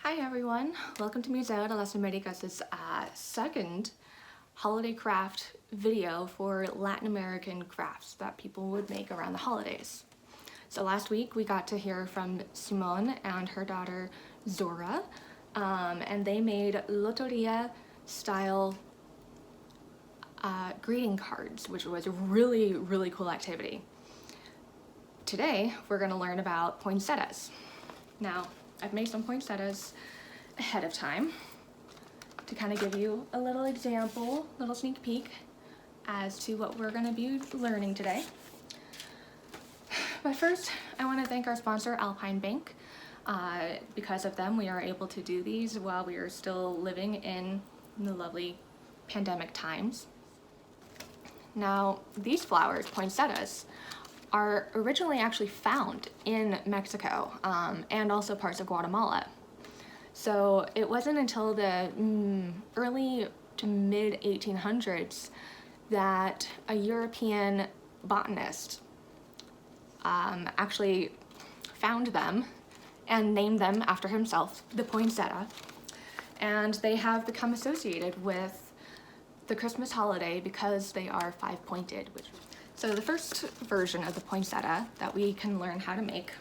Hi everyone, welcome to Museo de las Americas' second holiday craft video for Latin American crafts that people would make around the holidays. So last week we got to hear from Simone and her daughter Zora, and they made Loteria style greeting cards, which was a really cool activity. Today we're going to learn about poinsettias. Now, I've made some poinsettias ahead of time to kind of give you a little example, little sneak peek as to what we're going to be learning today. But first, I want to thank our sponsor, Alpine Bank. Because of them, we are able to do these while we are still living in the lovely pandemic times. Now, these flowers, poinsettias, are originally actually found in Mexico and also parts of Guatemala. So it wasn't until the early to mid 1800s that a European botanist actually found them and named them after himself, the poinsettia, and they have become associated with the Christmas holiday because they are five-pointed. So the first version of the poinsettia that we can learn how to make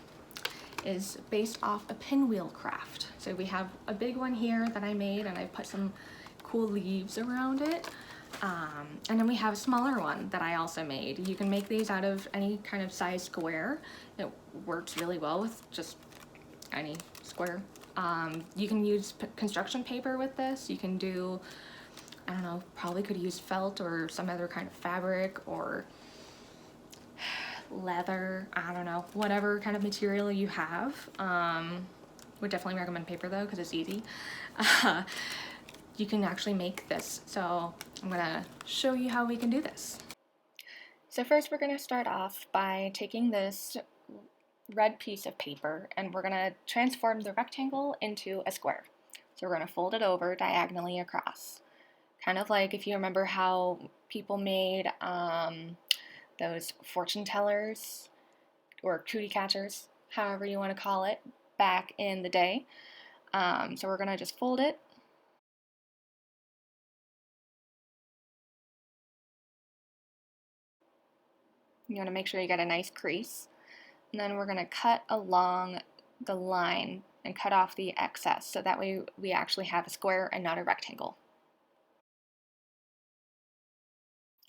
is based off a pinwheel craft. So we have a big one here that I made, and I put some cool leaves around it. And then we have a smaller one that I also made. You can make these out of any kind of size square. It works really well with just any square. You can use construction paper with this. You can do, I don't know, probably could use felt or some other kind of fabric or leather, I don't know, whatever kind of material you have. Would definitely recommend paper though, because it's easy. You can actually make this. So I'm gonna show you how we can do this. So first we're gonna start off by taking this red piece of paper and we're gonna transform the rectangle into a square. So we're gonna fold it over diagonally across. Kind of like if you remember how people made those fortune tellers or cootie catchers, however you want to call it, back in the day. So we're gonna just fold it. You want to make sure you get a nice crease. And then we're gonna cut along the line and cut off the excess so that way we actually have a square and not a rectangle.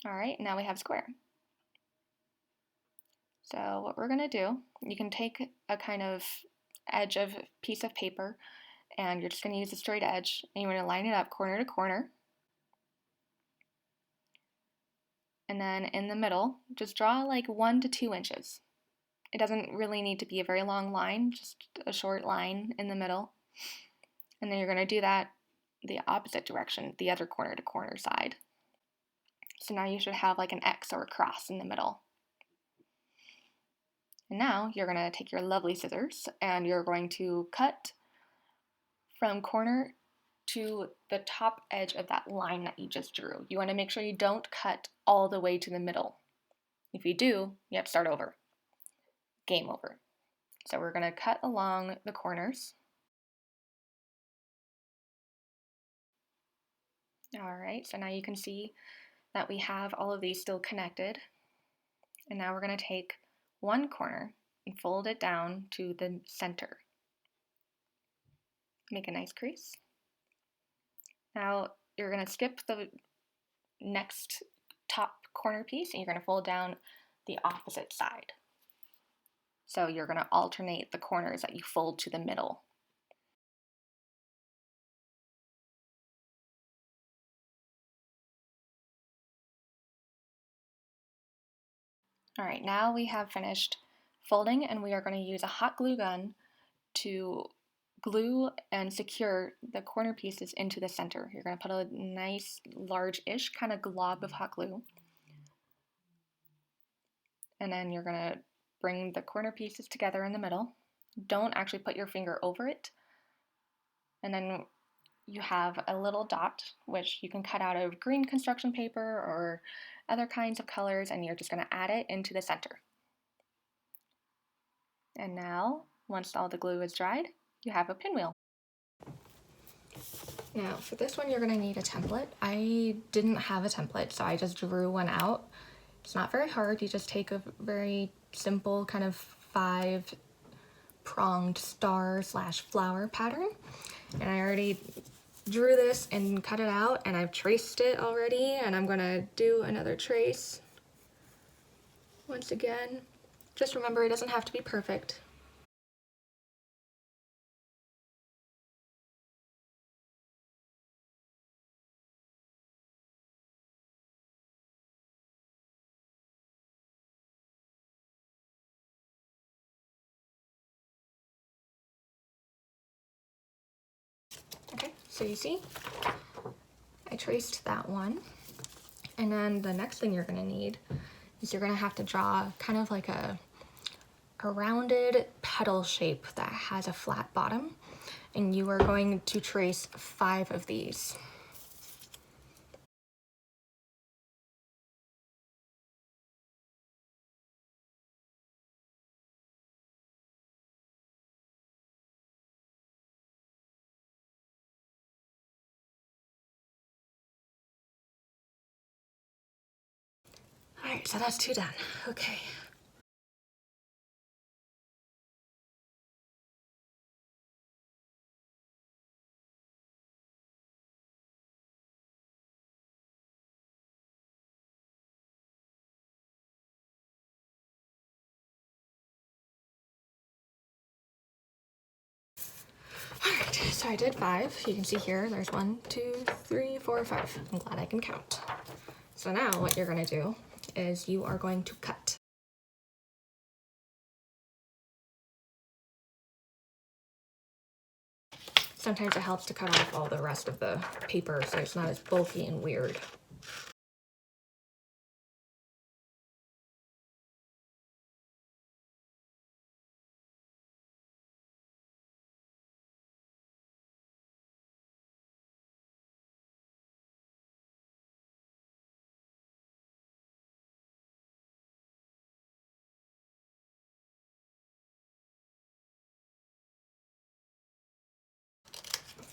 Alright, now we have a square. So what we're gonna do, you can take a kind of edge of piece of paper and you're just gonna use a straight edge and you want to line it up corner to corner. And then in the middle, just draw like 1 to 2 inches. It doesn't really need to be a very long line, just a short line in the middle. And then you're going to do that the opposite direction, the other corner to corner side. So now you should have like an X or a cross in the middle. And now you're going to take your lovely scissors and you're going to cut from corner to the top edge of that line that you just drew. You want to make sure you don't cut all the way to the middle. If you do, you have to start over. Game over. So we're going to cut along the corners. Alright, so now you can see that we have all of these still connected. And now we're going to take one corner and fold it down to the center. Make a nice crease. Now you're going to skip the next top corner piece and you're going to fold down the opposite side. So you're going to alternate the corners that you fold to the middle. Alright, now we have finished folding and we are going to use a hot glue gun to glue and secure the corner pieces into the center. You're going to put a nice large-ish kind of glob of hot glue. And then you're going to bring the corner pieces together in the middle. Don't actually put your finger over it. And then you have a little dot, which you can cut out of green construction paper or other kinds of colors, and you're just going to add it into the center. And now, once all the glue is dried, you have a pinwheel. Now for this one, you're gonna need a template. I didn't have a template, so I just drew one out. It's not very hard. You just take a very simple kind of 5-pronged star/flower pattern. And I already drew this and cut it out, and I've traced it already, and I'm gonna do another trace. Once again, just remember it doesn't have to be perfect. Okay, so you see, I traced that one. And then the next thing you're gonna need is you're gonna have to draw kind of like a rounded petal shape that has a flat bottom. And you are going to trace 5 of these. All right, so that's 2 done. Okay. All right, so I did 5. You can see here, there's 1, 2, 3, 4, 5. I'm glad I can count. So now what you're gonna do is you are going to cut. Sometimes it helps to cut off all the rest of the paper so it's not as bulky and weird.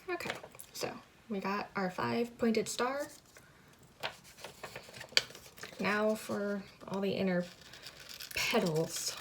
Okay, so we got our 5 pointed star. Now for all the inner petals.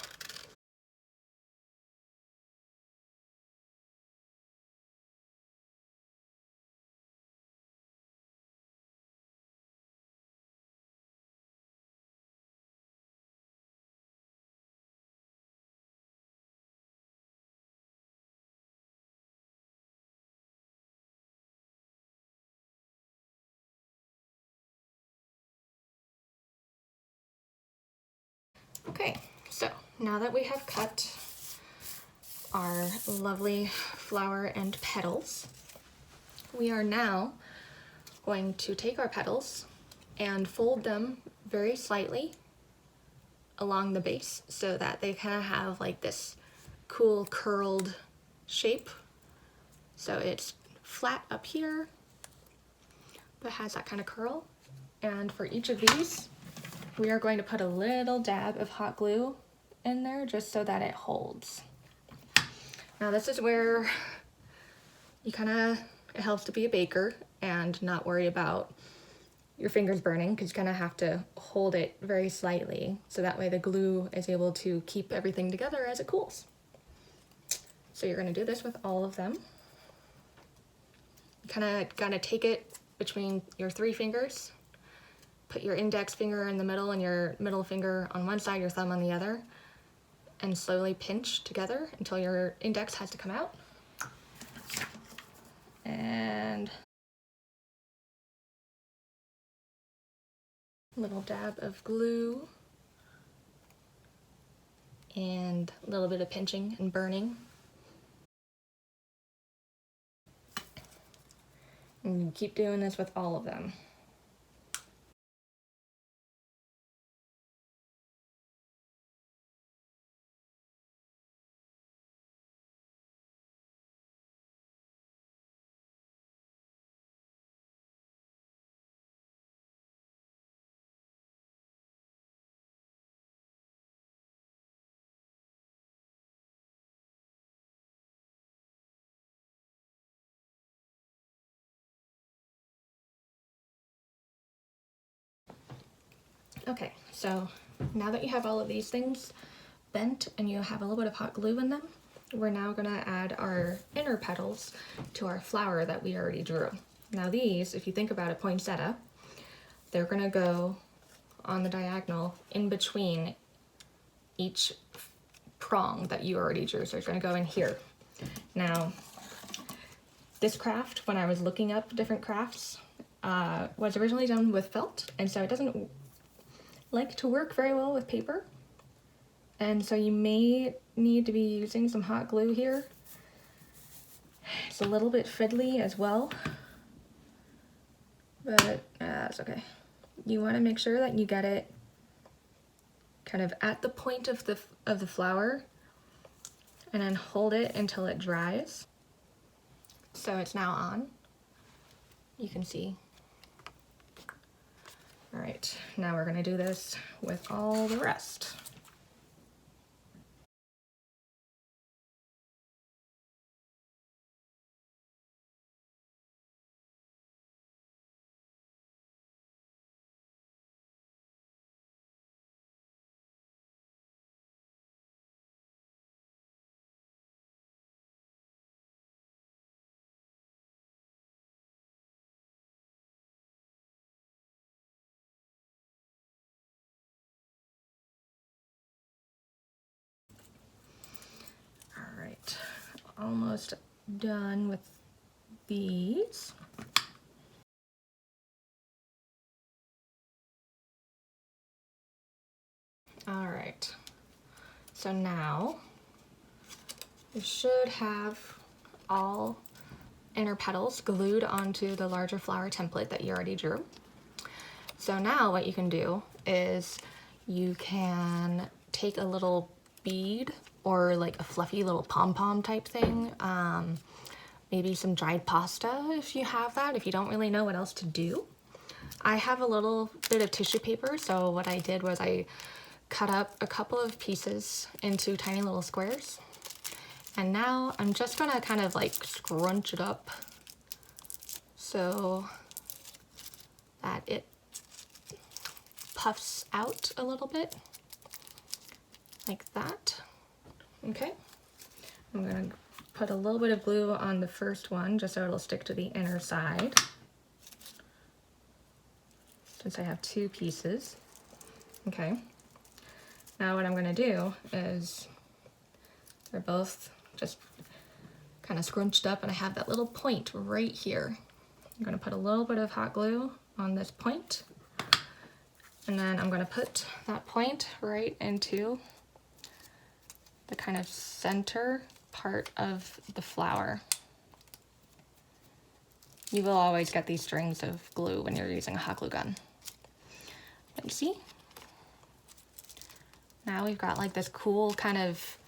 Okay, so now that we have cut our lovely flower and petals, we are now going to take our petals and fold them very slightly along the base so that they kind of have like this cool curled shape. So it's flat up here, but has that kind of curl. And for each of these, we are going to put a little dab of hot glue in there just so that it holds. Now this is where it helps to be a baker and not worry about your fingers burning, because you kind of have to hold it very slightly so that way the glue is able to keep everything together as it cools. So you're going to do this with all of them. You kind of got to take it between your 3 fingers, put your index finger in the middle and your middle finger on one side, your thumb on the other, and slowly pinch together until your index has to come out. And a little dab of glue and a little bit of pinching and burning. And you keep doing this with all of them. Okay, so now that you have all of these things bent and you have a little bit of hot glue in them, we're now gonna add our inner petals to our flower that we already drew. Now these, if you think about a poinsettia, they're gonna go on the diagonal in between each prong that you already drew. So it's gonna go in here. Now, this craft, when I was looking up different crafts, was originally done with felt, and so it doesn't like to work very well with paper. And so you may need to be using some hot glue here. It's a little bit fiddly as well, but it's okay. You want to make sure that you get it kind of at the point of the flower, and then hold it until it dries. So it's now on. You can see. All right, now we're gonna do this with all the rest. All right, almost done with these. All right, so now you should have all inner petals glued onto the larger flower template that you already drew. So now what you can do is you can take a little bead or like a fluffy little pom-pom type thing, maybe some dried pasta if you have that, if you don't really know what else to do. I have a little bit of tissue paper, so what I did was I cut up a couple of pieces into tiny little squares. And now I'm just gonna kind of like scrunch it up so that it puffs out a little bit, like that. Okay, I'm gonna put a little bit of glue on the first one just so it'll stick to the inner side, since I have two pieces. Okay, now what I'm gonna do is, they're both just kind of scrunched up and I have that little point right here. I'm gonna put a little bit of hot glue on this point, and then I'm gonna put that point right into the kind of center part of the flower. You will always get these strings of glue when you're using a hot glue gun. But you see? Now we've got like this cool kind of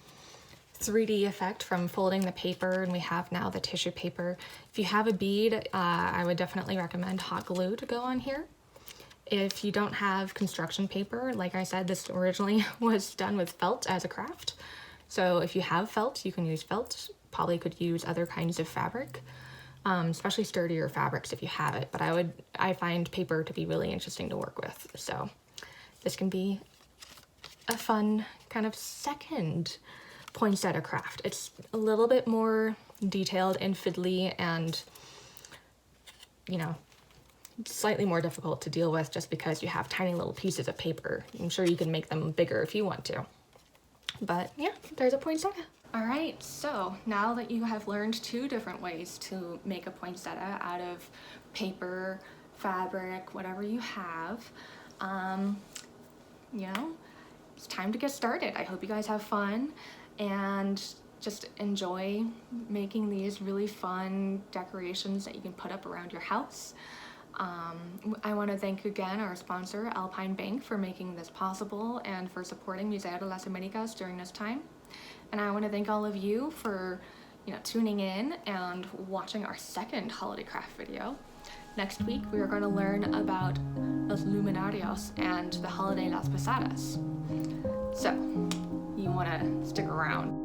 3D effect from folding the paper, and we have now the tissue paper. If you have a bead, I would definitely recommend hot glue to go on here. If you don't have construction paper, like I said, this originally was done with felt as a craft. So if you have felt, you can use felt. Probably could use other kinds of fabric, especially sturdier fabrics if you have it. But I find paper to be really interesting to work with. So this can be a fun kind of second poinsettia craft. It's a little bit more detailed and fiddly and, you know, slightly more difficult to deal with just because you have tiny little pieces of paper. I'm sure you can make them bigger if you want to. But yeah, there's a poinsettia. All right, so now that you have learned two different ways to make a poinsettia out of paper, fabric, whatever you have, you know, it's time to get started. I hope you guys have fun and just enjoy making these really fun decorations that you can put up around your house. I want to thank again our sponsor, Alpine Bank, for making this possible and for supporting Museo de las Americas during this time. And I want to thank all of you for, tuning in and watching our second holiday craft video. Next week, we are going to learn about Los Luminarios and the holiday Las Posadas. So, you want to stick around.